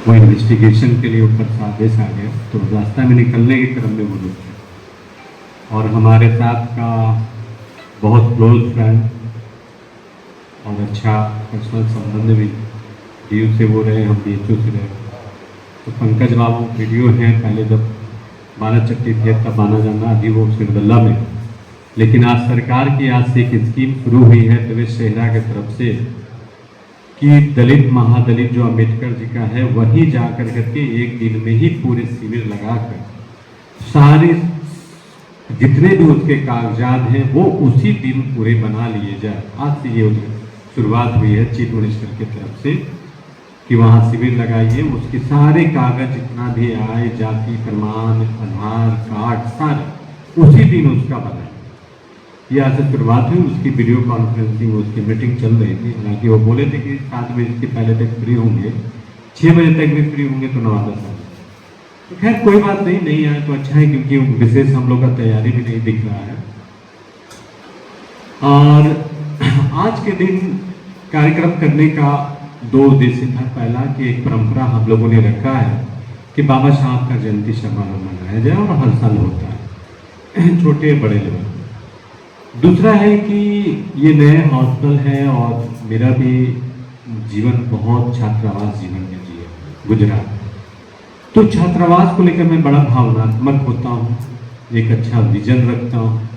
वो इन्वेस्टिगेशन के लिए ऊपर से आदेश आ गया, तो रास्ता में निकलने के क्रम में वो रुक गए। और हमारे साथ का बहुत क्लोज फ्रेंड और अच्छा पर्सनल संबंध भी डीयू से वो रहे, हम BHU से रहे। तो पंकज बाबू वीडियो हैं, पहले जब बारह चट्टी थे तब आना जाना, अभी वो सिरदल्ला में। लेकिन आज सरकार की आज से एक स्कीम शुरू हुई है प्रवेश सेहरा की तरफ से कि दलित महादलित जो अंबेडकर जी का है वही जा करके एक दिन में ही पूरे शिविर लगाकर सारे जितने भी उसके कागजात हैं वो उसी दिन पूरे बना लिए जाए। आज से ये शुरुआत हुई है चीफ मिनिस्टर की तरफ से कि वहाँ शिविर लगाइए, उसके सारे कागज जितना भी आए, जाति प्रमाण, आधार कार्ड, सारे उसी दिन उसका बनाए। ये आज से शुरुआत हुई। उसकी वीडियो कॉन्फ्रेंसिंग, उसकी मीटिंग चल रही थी। हालांकि वो बोले थे कि 7 बजे के पहले तक फ्री होंगे, 6 बजे तक भी फ्री होंगे तो नवादा साहब। तो खैर कोई बात नहीं, नहीं आए तो अच्छा है, क्योंकि विशेष हम लोग का तैयारी भी नहीं दिख रहा है। और आज के दिन कार्यक्रम करने का 2 उद्देश्य था। पहला कि एक परंपरा हम लोगों ने रखा है कि बाबा साहब का जयंती समारोह मनाया जाए और हर साल होता है छोटे बड़े लेवल। दूसरा है कि ये नए हॉस्टल है और मेरा भी जीवन बहुत छात्रावास जीवन में गुजरा, तो छात्रावास को लेकर मैं बड़ा भावनात्मक होता हूँ, एक अच्छा विजन रखता हूँ।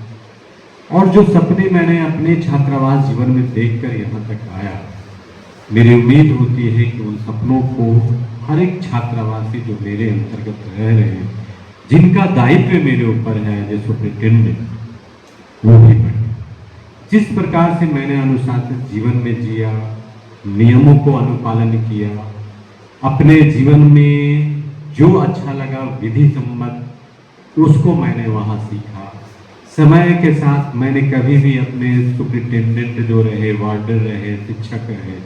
और जो सपने मैंने अपने छात्रावास जीवन में देखकर यहाँ तक आया, मेरी उम्मीद होती है कि उन सपनों को हर एक छात्रावासी जो मेरे अंतर्गत रह रहे हैं, जिनका दायित्व मेरे ऊपर है एज ए सुपरिटेंडेंट, वो भी पढ़े। जिस प्रकार से मैंने अनुशासित जीवन में जिया, नियमों को अनुपालन किया, अपने जीवन में जो अच्छा लगा विधि सम्मत, उसको मैंने वहाँ सीखा। समय के साथ मैंने कभी भी अपने सुपरिटेंडेंट जो रहे, वार्डन रहे, शिक्षक रहे,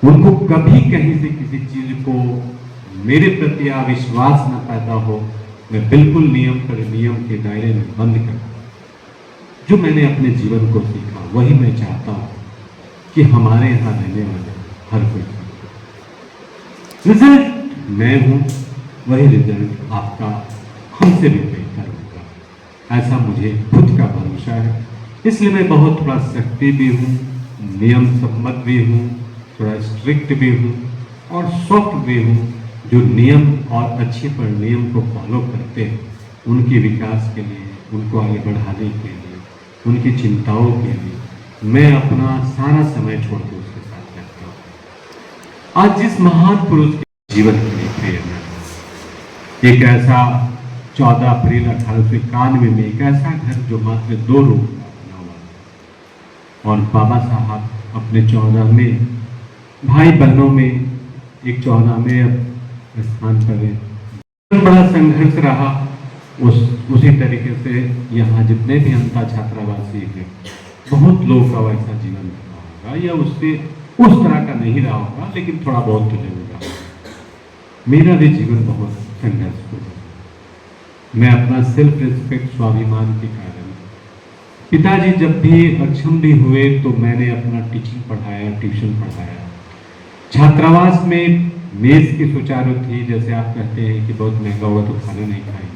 उनको कभी कहीं से किसी चीज को मेरे प्रति अविश्वास न पैदा हो, मैं बिल्कुल नियम के दायरे में बंद कर। जो मैंने अपने जीवन को सीखा वही मैं चाहता हूँ कि हमारे यहाँ रहने वाले हर कोई। रिजल्ट मैं हूँ, वही रिजल्ट आपका हमसे भी बेहतर होगा, ऐसा मुझे खुद का भरोसा है। इसलिए मैं बहुत थोड़ा सख्ती भी हूँ, नियम सम्मत भी हूँ, थोड़ा स्ट्रिक्ट भी हूँ और सॉफ्ट भी हूँ। जो नियम और अच्छे पर नियम को फॉलो करते हैं, उनके विकास के लिए, उनको आगे बढ़ाने के लिए, उनकी चिंताओं के लिए मैं अपना सारा समय छोड़ के उसके साथ रहता हूँ। आज जिस महान पुरुष के जीवन के लिए प्रेरणा, एक ऐसा 14 अप्रैल 1891 में एक ऐसा घर जो मात्र 2 रूम का बना हुआ, और बाबा साहब अपने 14वें भाई बहनों में एक 14वें स्थान पर है। बड़ा संघर्ष रहा। उसी तरीके से यहाँ जितने भी अंता छात्रावासी हैं, बहुत लोग का वैसा जीवन रहा होगा या उससे उस तरह का नहीं रहा होगा, लेकिन थोड़ा बहुत तो जरूर रहा। मेरा भी जीवन बहुत संघर्षपूर्ण। मैं अपना सेल्फ रिस्पेक्ट, स्वाभिमान के कारण, पिताजी जब भी अक्षम भी हुए तो मैंने अपना टीचिंग पढ़ाया, ट्यूशन पढ़ाया। छात्रावास में मेज की सुचारू थी, जैसे आप कहते हैं कि बहुत महंगा होगा तो खाना नहीं खाएंगे,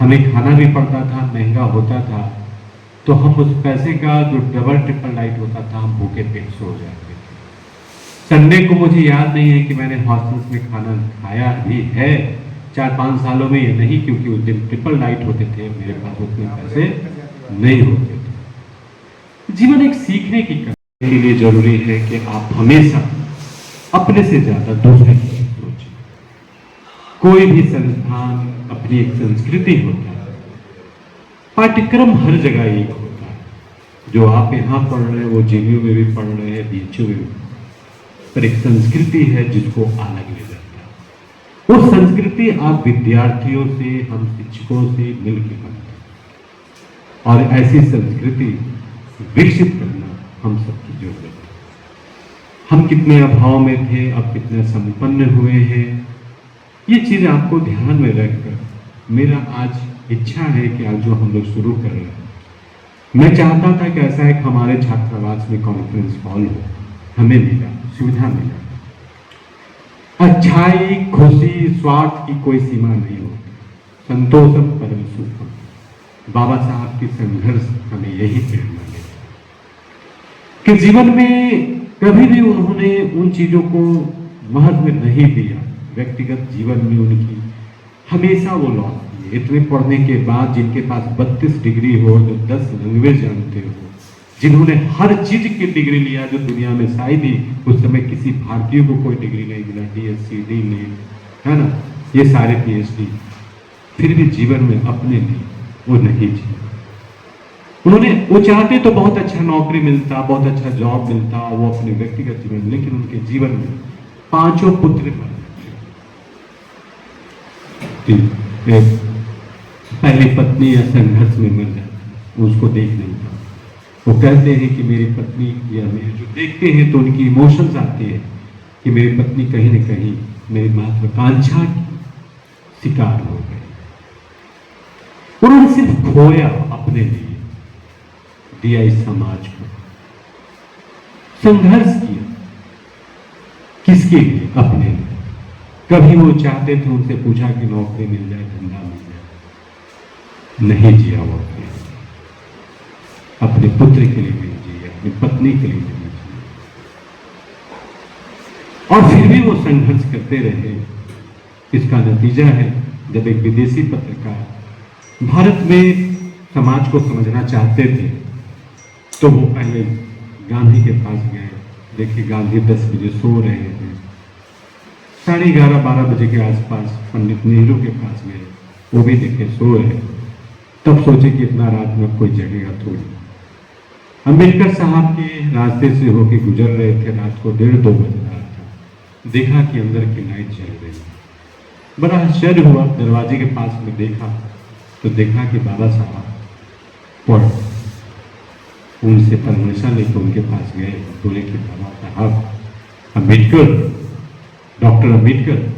हमें खाना भी पड़ता था, महंगा होता था, तो हम उस पैसे का जो डबल ट्रिपल लाइट होता था, हम भूखे पेट सो जाते थे। संडे को मुझे याद नहीं है कि मैंने हॉस्टल्स में खाना खाया भी है 4-5 सालों में, ये नहीं, क्योंकि उस दिन ट्रिपल लाइट होते थे, मेरे पास उतने पैसे नहीं होते थे। जीवन एक सीखने की करने के लिए जरूरी है कि आप हमेशा अपने से ज्यादा दूसरे की सोचें। कोई भी संस्थान अपनी एक संस्कृति होता है, पाठ्यक्रम हर जगह एक होता है। जो आप यहाँ पढ़ रहे हैं वो JU में भी पढ़ रहे हैं, BHU में भी, पर एक संस्कृति है जिसको अलग ले जाता है। वो संस्कृति आप विद्यार्थियों से, हम शिक्षकों से मिलकर बनते हैं, और ऐसी संस्कृति विकसित करना हम सबकी जरूरत है। हम कितने अभाव में थे, अब कितने संपन्न हुए हैं, ये चीज आपको ध्यान में रखकर मेरा आज इच्छा है कि आज जो हम लोग शुरू कर रहे हैं, मैं चाहता था कि ऐसा एक हमारे छात्रावास में कॉन्फ्रेंस हॉल हो, हमें मिला, सुविधा मिला। अच्छाई, खुशी, स्वार्थ की कोई सीमा नहीं होती। संतोषम परम सुखम। बाबा साहब की संघर्ष हमें यही प्रेरणा देता कि जीवन में कभी भी उन्होंने उन चीजों को महत्व नहीं दिया। व्यक्तिगत जीवन में उनकी हमेशा वो लॉस दिए। इतने पढ़ने के बाद जिनके पास 32 डिग्री हो, जो 10 लैंग्वेज जानते हो, जिन्होंने हर चीज की डिग्री लिया जो दुनिया में शायद ही उस समय किसी भारतीय को कोई डिग्री नहीं मिला, DSc, D.Litt, है ना, ये सारे PhD, फिर भी जीवन में अपने लिए वो नहीं जिए। उन्होंने वो चाहते तो बहुत अच्छा नौकरी मिलता, बहुत अच्छा जॉब मिलता, वो अपने व्यक्तिगत जीवन में, लेकिन उनके जीवन में 5 पुत्र मर जाते। पहली पत्नी या संघर्ष में मर जाती, उसको देख नहीं था। वो कहते हैं कि मेरी पत्नी या मेरे जो देखते हैं तो उनकी इमोशंस आती है कि मेरी पत्नी कहीं न कहीं मेरी महत्वाकांक्षा की शिकार हो गई। उन्होंने सिर्फ खोया अपने लिए, दिया इस समाज को। संघर्ष किया किसके लिए? अपने लिए। कभी वो चाहते थे, उनसे पूछा कि नौकरी मिल जाए, धंधा मिल जाए, नहीं जिया वो अपने पुत्र के लिए नहीं जिए, अपनी पत्नी के लिए नहीं जिए, और फिर भी वो संघर्ष करते रहे। इसका नतीजा है जब एक विदेशी पत्रकार भारत में समाज को समझना चाहते थे तो वो पहले गांधी के पास गए। देखिए, गांधी 10 बजे सो रहे थे, 11:30-12 बजे के आसपास पंडित नेहरू के पास गए, वो भी देखे सो रहे। तब सोचे कि इतना रात में कोई जगेगा थोड़ी। अम्बेडकर साहब के रास्ते से होके गुजर रहे थे, रात को 1:30-2 बज रहा था। देखा कि अंदर की लाइट जल रही। बड़ा आश्चर्य हुआ, दरवाजे के पास में देखा तो देखा कि बाबा साहब पढ़। उनसे परमिशन लेकर उनके पास गए, बोले कि बाबा साहब, अम्बेडकर, डॉक्टर अम्बेडकर,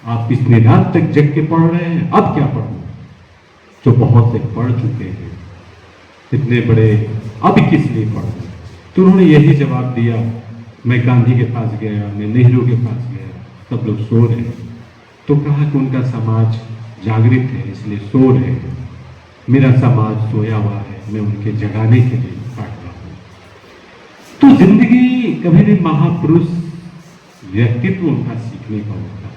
आप इतनी रात तक जग के पढ़ रहे हैं, अब क्या पढ़ूं? जो बहुत से पढ़ चुके हैं, इतने बड़े, अब किस लिए पढ़ूं? तो उन्होंने यही जवाब दिया। मैं गांधी के पास गया, मैं नेहरू के पास गया, सब लोग सो रहे हैं। तो कहा कि उनका समाज जागृत है इसलिए सो रहे हैं, मेरा समाज सोया हुआ है, मैं उनके जगाने के लिए पढ़ रहा हूं। तो जिंदगी कभी भी महापुरुष व्यक्तित्व उनका सीखने का होता है।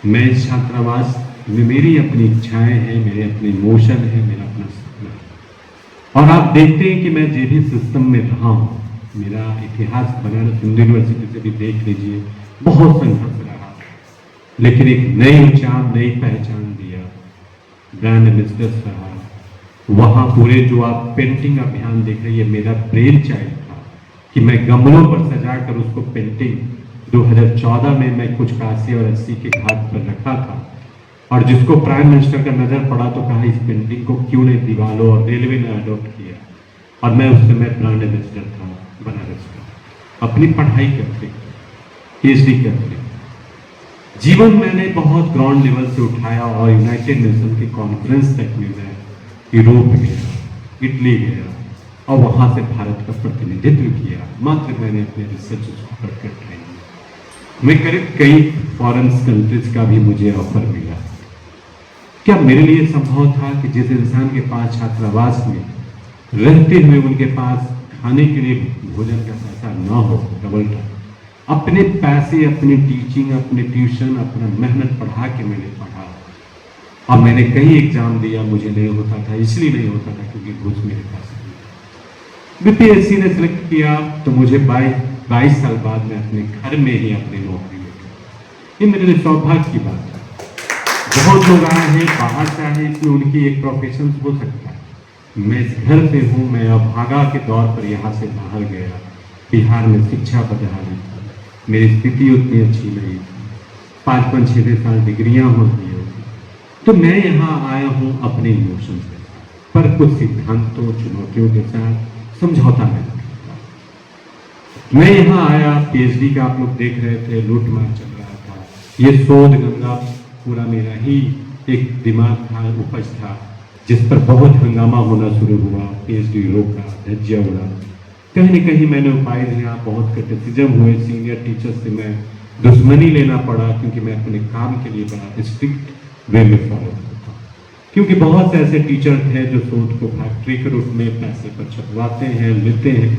मैं इस छात्रावास में, मेरी अपनी इच्छाएं हैं, मेरे अपने इमोशन है, मेरा अपना सपना है। और आप देखते हैं कि मैं जो भी सिस्टम में रहा हूं, मेरा इतिहास बनारस हिंदू यूनिवर्सिटी से भी देख लीजिए, बहुत संघर्ष रहा, लेकिन एक नई ऊंचाई, नई पहचान दिया, ब्रांड एम्बेसडर रहा। वहां पूरे जो आप पेंटिंग अभियान देख रहे हैं, मेरा ब्रेन चाइल्ड था कि मैं गमलों पर सजाकर उसको पेंटिंग 2014 में मैं कुछ काशी और अस्सी के घाट पर रखा था। और जिसको प्राइम मिनिस्टर का नजर पड़ा तो कहा इस पेंटिंग को क्यों नहीं दीवारों, और रेलवे ने अडॉप्ट किया। और मैं उस समय ब्रांड एम्बेसडर था बनारस का, अपनी पढ़ाई करते, PhD करते। जीवन मैंने बहुत ग्राउंड लेवल से उठाया और यूनाइटेड नेशन के कॉन्फ्रेंस तक में मैं यूरोप गया, इटली गया और वहां से भारत का प्रतिनिधित्व किया। मात्र मैंने अपने रिसर्च को करके ट्रेनिंग में करीब कई फॉरेन कंट्रीज का भी मुझे ऑफर मिला। क्या मेरे लिए संभव था कि जिस इंसान के पास छात्रावास में रहते हुए उनके पास खाने के लिए भोजन का पैसा ना हो, डबल था, अपने पैसे, अपनी टीचिंग, अपने ट्यूशन, अपना मेहनत पढ़ा के मैंने पढ़ा और मैंने कई एग्जाम दिया, मुझे नहीं होता था, इसलिए नहीं होता था क्योंकि घूस मेरे पास नहीं। BPSC ने सिलेक्ट किया तो मुझे 22 साल बाद मैं अपने घर में ही अपनी नौकरी लगी। ये मेरे लिए सौभाग्य की बात है। बहुत लोग आए हैं बाहर से आए हैं, इसमें उनकी एक प्रोफेशन हो सकता है। मैं इस घर से हूँ, मैं अभागा के दौर पर यहाँ से बाहर गया, बिहार में शिक्षा बदहाली थी, मेरी स्थिति उतनी अच्छी नहीं थी, 5-6 साल डिग्रियाँ होती है, तो मैं यहाँ आया हूँ अपने इमोशन से, पर कुछ सिद्धांतों, चुनौतियों के साथ समझौता नहीं करता। मैं यहाँ आया, PhD का आप लोग देख रहे थे, लूटमार चल रहा था, ये शोध गंगा पूरा मेरा ही एक दिमाग था, उपज था, जिस पर बहुत हंगामा होना शुरू हुआ। PhD रोका, धज्जिया उड़ा, कहीं न कहीं मैंने उपाय दिया, बहुत क्रिटिसिज्म हुए, सीनियर टीचर से मैं दुश्मनी लेना पड़ा, क्योंकि मैं अपने काम के लिए बड़ा स्ट्रिक्ट वे में फॉलो करता हूँ। क्योंकि बहुत से ऐसे टीचर थे जो शोध को फैक्ट्री के रूप में पैसे पर छपवाते हैं, लेते हैं,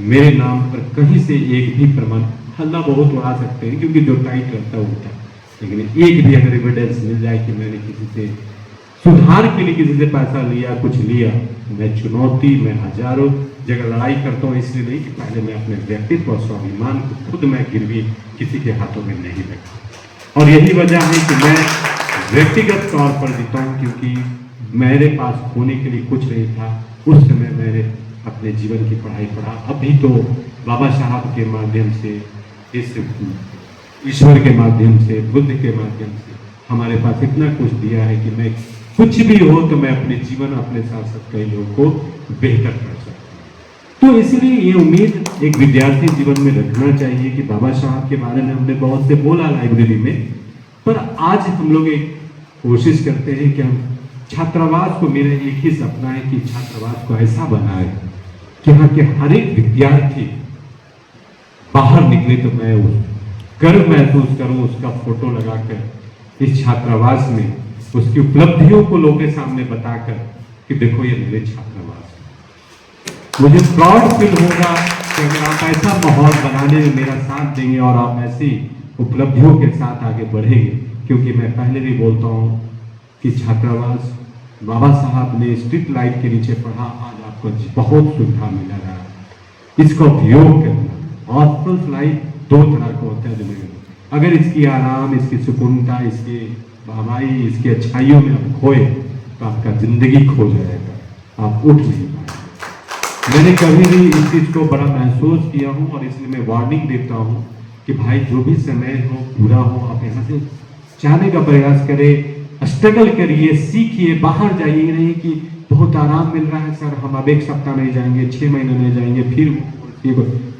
मेरे नाम पर कहीं से एक भी प्रमाण, हल्ला बहुत उड़ा सकते हैं क्योंकि जो टाइट रहता है होता है, लेकिन एक भी अगर एविडेंस मिल जाए कि मैंने किसी से सुधार के लिए किसी से पैसा लिया, कुछ लिया, मैं चुनौती, मैं हजारों जगह लड़ाई करता हूँ। इसलिए नहीं कि पहले मैं अपने व्यक्तित्व और स्वाभिमान को खुद मैं गिरवी किसी के हाथों में नहीं रखा। और यही वजह है कि मैं व्यक्तिगत तौर पर जीता हूँ, क्योंकि मेरे पास खोने के लिए कुछ नहीं था। उस समय मैंने अपने जीवन की पढ़ाई पढ़ा। अभी तो बाबा साहब के माध्यम से, इस ईश्वर के माध्यम से, बुद्ध के माध्यम से हमारे पास इतना कुछ दिया है कि मैं कुछ भी हो तो मैं अपने जीवन, अपने साथ साथ कई लोगों को बेहतर कर सकता हूँ। तो इसलिए ये उम्मीद एक विद्यार्थी जीवन में रखना चाहिए कि बाबा साहब के बारे में हमने बहुत से बोला लाइब्रेरी में, पर आज हम लोग एक कोशिश करते हैं कि हम छात्रावास को, मेरा एक ही सपना है कि छात्रावास को ऐसा बनाए कि हाँ कि हर एक विद्यार्थी बाहर निकले तो मैं गर्व महसूस करूं, उसका फोटो लगाकर इस छात्रावास में उसकी उपलब्धियों को लोगों के सामने बताकर कि देखो ये मेरे छात्रावास है। मुझे प्राउड फील होगा कि अगर आप ऐसा माहौल बनाने में मेरा साथ देंगे और आप ऐसी उपलब्धियों के साथ आगे बढ़ेंगे। क्योंकि मैं पहले भी बोलता हूँ कि छात्रावास बाबा साहब ने स्ट्रीट लाइट के नीचे पढ़ा, आज आपको बहुत सुविधा मिल रहा है। इसका उपयोग करना। हॉस्टल लाइफ दो तरह का होता है जिंदगी में, अगर इसकी आराम, इसकी सुकूनता, इसकी हवाई, इसकी अच्छाइयों में आप खोए तो आपका जिंदगी खो जाएगा, आप उठ नहीं पाएंगे। मैंने कभी भी इस चीज को बड़ा महसूस किया हूँ और इसलिए मैं वार्निंग देता हूँ कि भाई जो भी समय हो, पूरा हो, आप यहाँ से जाने का प्रयास करें, स्ट्रगल करिए, सीखिए, बाहर जाइए। नहीं कि बहुत आराम मिल रहा है सर, हम अब एक सप्ताह नहीं जाएंगे, 6 महीने नहीं जाएंगे, फिर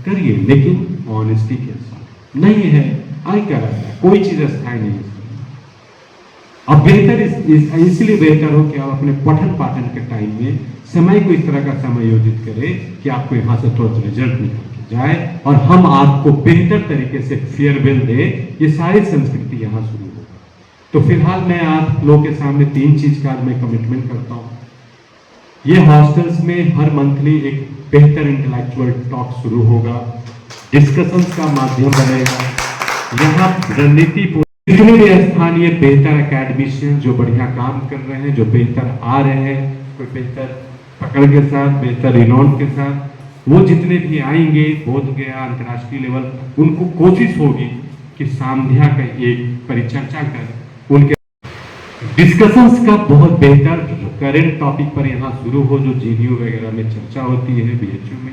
करिए, लेकिन ऑनेस्टी के साथ। नहीं है आई कर रहा है, कोई चीज अस्थायी नहीं है। अब बेहतर इसलिए बेहतर हो कि आप अपने पठन पाठन के टाइम में समय को इस तरह का समायोजित करें कि आपको यहाँ से तुरंत रिजल्ट निकल के जाए और हम आपको बेहतर तरीके से फेयरवेल दे। ये सारी संस्कृति यहाँ शुरू होगा। तो फिलहाल मैं आप लोगों के सामने 3 चीज का मैं कमिटमेंट करता हूँ। ये हॉस्टल्स में हर मंथली एक बेहतर इंटेलेक्चुअल टॉक शुरू होगा, डिस्कशंस का माध्यम बनेगा। यहाँ रणनीति जितने भी स्थानीय बेहतर एकेडमिशियन जो बढ़िया काम कर रहे हैं, जो बेहतर आ रहे हैं, कोई बेहतर पकड़ के साथ, बेहतर रिनॉन के साथ, वो जितने भी आएंगे बोध गया अंतर्राष्ट्रीय लेवल, उनको कोशिश होगी कि सामध्या का एक परिचर्चा कर उनके डिस्कशंस का बहुत बेहतर करेंट टॉपिक पर यहाँ शुरू हो, जो जीडीयू वगैरह में चर्चा होती है, बीएचयू में।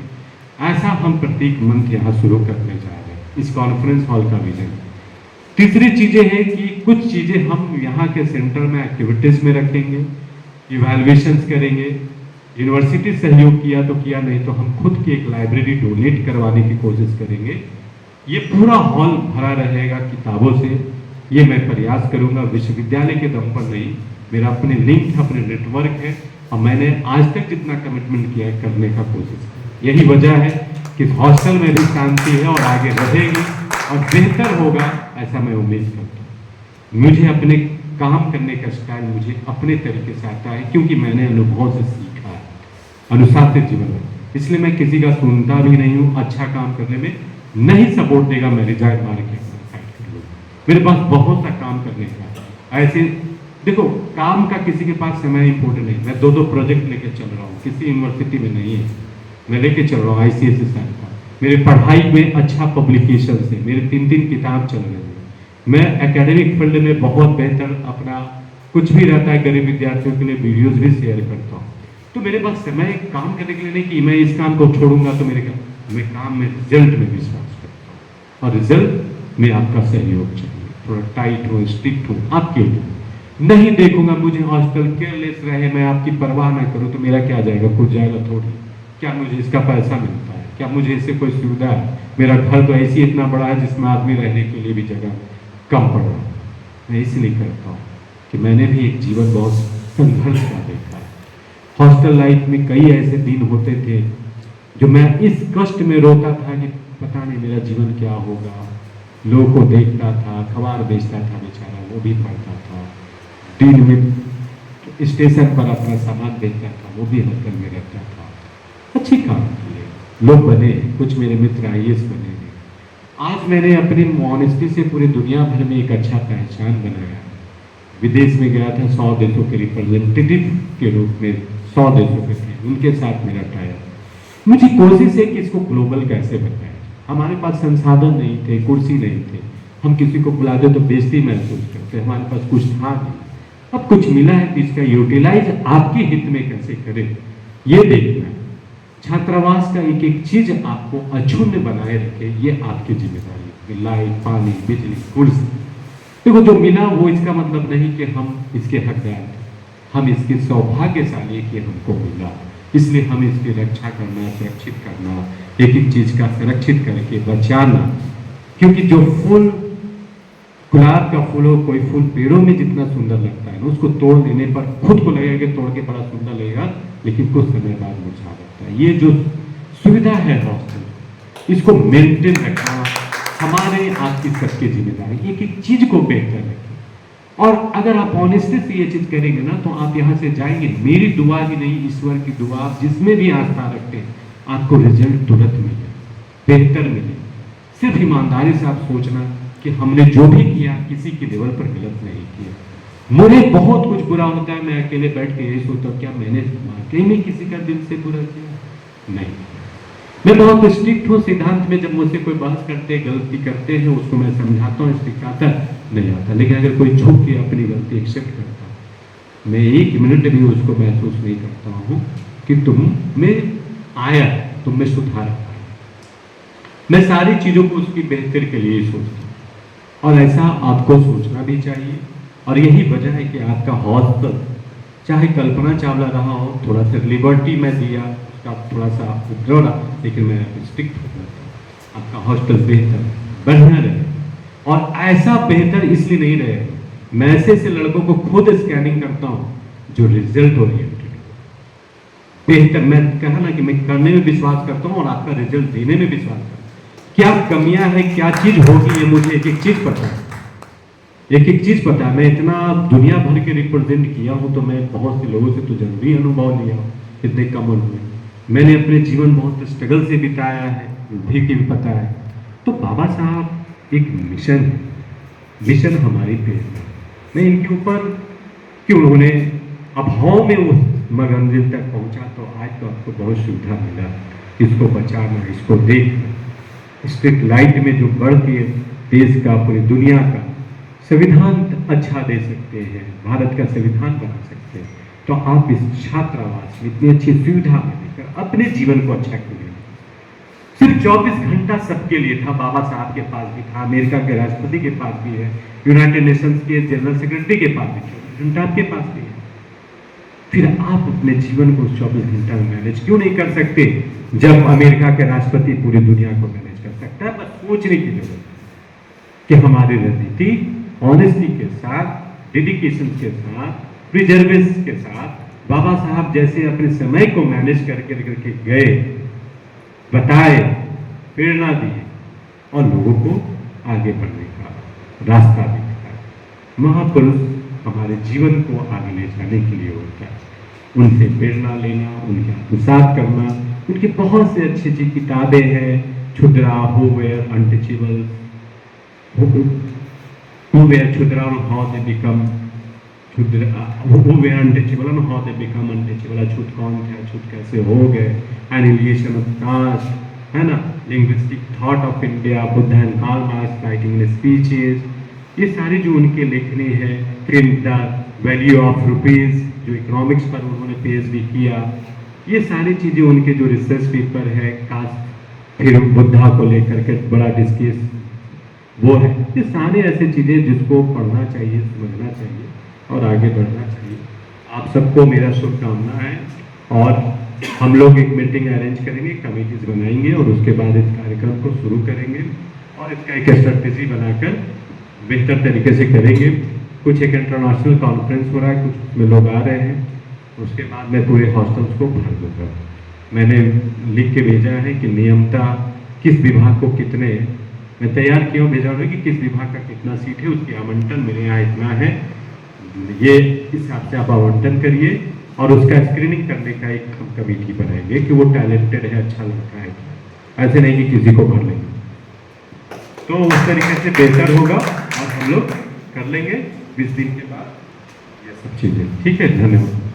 ऐसा हम प्रत्येक मंथ यहाँ शुरू करने जा रहे हैं, इस कॉन्फ्रेंस हॉल का विजन। तीसरी चीजें हैं कि कुछ चीजें हम यहाँ के सेंटर में एक्टिविटीज में रखेंगे, इवैल्यूएशंस करेंगे। यूनिवर्सिटी सहयोग किया तो किया, नहीं तो हम खुद की एक लाइब्रेरी डोनेट करवाने की कोशिश करेंगे। ये पूरा हॉल भरा रहेगा किताबों से, ये मैं प्रयास करूंगा। विश्वविद्यालय के दम पर नहीं, मेरा अपने लिंक है, अपने नेटवर्क है, और मैंने आज तक जितना कमिटमेंट किया है करने का कोशिश की। यही वजह है कि हॉस्टल में भी शांति है और आगे बढ़ेगी और बेहतर होगा, ऐसा मैं उम्मीद करता हूँ। मुझे अपने काम करने का स्टाइल मुझे अपने तरीके से आता है, क्योंकि मैंने अनुभव से सीखा है, अनुशासित जीवन में। इसलिए मैं किसी का सुनता भी नहीं हूँ। अच्छा काम करने में नहीं सपोर्ट देगा, मैं रिजाइन मार के फाइट कर लूँगा। मेरे पास बहुत सा काम करने का। ऐसे देखो, काम का किसी के पास समय इंपॉर्टेंट नहीं। मैं 2 प्रोजेक्ट लेके चल रहा हूँ, किसी यूनिवर्सिटी में नहीं है, मैं लेके चल रहा हूँ ICSE साइड का। मेरे पढ़ाई में अच्छा पब्लिकेशन है, मेरे 3 किताब चल रहे हैं। मैं एकेडमिक फील्ड में बहुत बेहतर अपना कुछ भी रहता है, गरीब विद्यार्थियों के लिए वीडियोस भी शेयर करता हूँ। तो मेरे पास समय काम करने के लिए नहीं कि मैं इस काम को छोड़ूंगा तो मैं काम में रिजल्ट में विश्वास करता हूँ, और रिजल्ट में आपका सहयोग चाहिए। थोड़ा टाइट हो, स्ट्रिक्ट हो, आपके लिए नहीं देखूंगा। मुझे हॉस्टल केयरलेस रहे, मैं आपकी परवाह ना करूँ तो मेरा क्या जाएगा? कुछ जाएगा थोड़ी। क्या मुझे इसका पैसा मिलता है? क्या मुझे इससे कोई सुविधा है? मेरा घर तो ऐसी इतना बड़ा है जिसमें आदमी रहने के लिए भी जगह कम पड़ रहा है। मैं इसलिए करता हूँ कि मैंने भी एक जीवन बहुत संघर्ष का देखा है। हॉस्टल लाइफ में कई ऐसे दिन होते थे जो मैं इस कष्ट में रोता था कि पता नहीं मेरा जीवन क्या होगा, लोगों को देखता था, अखबार बेचता था बेचारा, वो भी पढ़ता था। दिन में स्टेशन पर अपना सामान बेचता था, वो भी हलचल में रहता था। अच्छी काम किए, लोग बने, कुछ मेरे मित्र आईएएस बने हैं। आज मैंने अपनी ऑनेस्टी से पूरी दुनिया भर में एक अच्छा पहचान बनाया। विदेश में गया था, 100 देशों के रिप्रेजेंटेटिव के रूप में 100 देशों के थे, उनके साथ मेरा टायर। मुझी कोशिश है कि इसको ग्लोबल कैसे बनाए। हमारे पास संसाधन नहीं थे, कुर्सी नहीं थे, हम किसी को बुला दे तो बेइज्जती महसूस करते, हमारे पास कुछ था नहीं। अब कुछ मिला है तो इसका यूटिलाइज आपके हित में कैसे करें, ये देखना। छात्रावास का एक एक चीज आपको अक्षुण्ण बनाए रखे, ये आपकी जिम्मेदारी है। लाइट, पानी, बिजली, कुर्सी, देखो जो मिला वो इसका मतलब नहीं कि हम इसके हकदार हैं, हम इसके सौभाग्यशाली कि हमको मिला, इसलिए हम इसकी रक्षा करना, सुरक्षित करना, एक एक चीज का संरक्षित करके बचाना। क्योंकि जो फूल, गुलाब का फूल हो, कोई फूल पेड़ों में जितना सुंदर लगता है ना, उसको तोड़ देने पर खुद को लगेगा कि तोड़ के बड़ा सुंदर लगेगा, लेकिन कुछ समय बाद मुरझा जाता है। ये जो सुविधा है हॉस्टल, इसको मेंटेन रखना हमारे आपकी सबकी जिम्मेदारी। एक एक चीज को बेहतर रखें, और अगर आप ऑनेस्टी से ये चीज करेंगे ना, तो आप यहाँ से जाएंगे। मेरी दुआ ही नहीं, ईश्वर की दुआ, आप जिसमें भी आस्था रखते हैं आपको रिजल्ट तुरंत मिले, बेहतर मिले। सिर्फ ईमानदारी से आप सोचना कि हमने जो भी किया किसी के लेवल पर गलत नहीं किया। मुझे बहुत कुछ बुरा होता है, मैं अकेले बैठ के यही सोचता हूँ क्या मैंने वाकई में किसी का दिल से बुरा किया? नहीं। मैं बहुत स्ट्रिक्ट हूँ सिद्धांत में, जब मुझसे कोई बहस करते, गलती करते हैं, उसको मैं समझाता हूँ, स्ट्रिक्ट आता नहीं आता। लेकिन अगर कोई झुक के अपनी गलती एक्सेप्ट करता, मैं एक मिनट भी उसको महसूस नहीं करता हूँ कि तुम में आया, तुम में सुधार आया। मैं सारी चीजों को उसकी बेहतर के लिए सोचता हूँ, और ऐसा आपको सोचना भी चाहिए। और यही वजह है कि आपका हॉस्टल, चाहे कल्पना चावला रहा हो, थोड़ा सा लिबर्टी मैं दिया, उसका थोड़ा सा उपद्रव रहा, लेकिन मैं स्ट्रिक्ट हो जाता हूँ। आपका हॉस्टल बेहतर बढ़िया रहे, और ऐसा बेहतर इसलिए नहीं रहे, मैं ऐसे लड़कों को खुद स्कैनिंग करता हूँ जो रिजल्ट ओरिएंटेड बेहतर। मैं कहा ना कि मैं करने में विश्वास करता हूँ और आपका रिजल्ट देने में विश्वास करता हूँ। क्या कमियां है, क्या चीज होगी, ये मुझे एक एक चीज पता है, एक एक चीज पता है। मैं इतना दुनिया भर के रिप्रेजेंट किया हूं, तो मैं बहुत से लोगों से तो जरूरी अनुभव लिया हूं, इतने कम हुए। मैंने अपने जीवन बहुत स्ट्रगल से बिताया है, भी पता है। तो बाबा साहब एक मिशन है, मिशन हमारी प्रेरणा। मैं इनके ऊपर कि उन्होंने अभाव में उस मंजिल तक पहुंचा, तो आज तो आपको बहुत सुविधा मिला। इसको बचाना, इसको देखना, स्ट्रीट लाइट में जो बढ़ के देश का, पूरी दुनिया का संविधान अच्छा दे सकते हैं, भारत का संविधान बना सकते हैं, तो आप इस छात्रावास में इतनी अच्छी सुविधा में देकर अपने जीवन को अच्छा करिए। सिर्फ 24 घंटा सबके लिए था, बाबा साहब के पास भी था, अमेरिका के राष्ट्रपति के पास भी है, यूनाइटेड नेशंस के जनरल सेक्रेटरी के पास भी, 24 घंटा आपके पास भी है। फिर आप अपने जीवन को 24 घंटा में मैनेज क्यों नहीं कर सकते, जब अमेरिका के राष्ट्रपति पूरी दुनिया को मैनेज कर सकता है? बस सोचने की जरूरत है कि हमारी रणनीति ऑनेस्टी के साथ, डेडिकेशन के साथ, प्रिजर्वेस के साथ, बाबा साहब जैसे अपने समय को मैनेज करके गए, बताए, प्रेरणा दिए और लोगों को आगे बढ़ने का रास्ता दिखाया। महापुरुष हमारे जीवन को आगे ले जाने के लिए होता है, उनसे प्रेरणा लेना, उनके आत्मसात करना। उनकी बहुत से अच्छी अच्छी किताबें हैं, क्षुद्रा, who were untouchable, who were Chudra and how they become Chudra, who were untouchable and how they become untouchable, अछूत कौन थे, अछूत कैसे हो गए, annihilation of caste, है ना, linguistic thought of India, Buddha and Karl Marx writing in speeches, ये सारी जो उनके लेखने हैं। फिर द वैल्यू ऑफ रुपीज, जो इकोनॉमिक्स पर उन्होंने पीएचडी किया, ये सारी चीजें उनके जो रिसर्च पेपर है, कास्ट, फिर बुद्धा को लेकर के बड़ा डिस्कस वो है। ये सारे ऐसे चीजें जिसको पढ़ना चाहिए, समझना चाहिए और आगे बढ़ना चाहिए। आप सबको मेरा शुभकामना है, और हम लोग एक मीटिंग अरेंज करेंगे, कमेटीज बनाएंगे और उसके बाद इस कार्यक्रम को शुरू करेंगे और इसका एक स्ट्रेटेजी बनाकर बेहतर तरीके से करेंगे। कुछ एक इंटरनेशनल कॉन्फ्रेंस हो रहा है, कुछ उसमें लोग आ रहे हैं, उसके बाद मैं पूरे हॉस्टल्स को भर दूंगा। मैंने लिख के भेजा है कि नियमता किस विभाग को कितने मैं तैयार किया हूँ, भेजा हूँ कि किस विभाग का कितना सीट है, उसकी आवंटन मेरे यहाँ इतना है, ये इस हिसाब से आप आवंटन करिए और उसका स्क्रीनिंग करने का एक हम कमेटी बनाएंगे कि वो टैलेंटेड है, अच्छा लड़का है, ऐसे नहीं कि किसी को भर लेंगे। तो उस तरीके से बेहतर होगा और हम लोग कर लेंगे 20 दिन के बाद ये सब चीज़ें। ठीक है, धन्यवाद।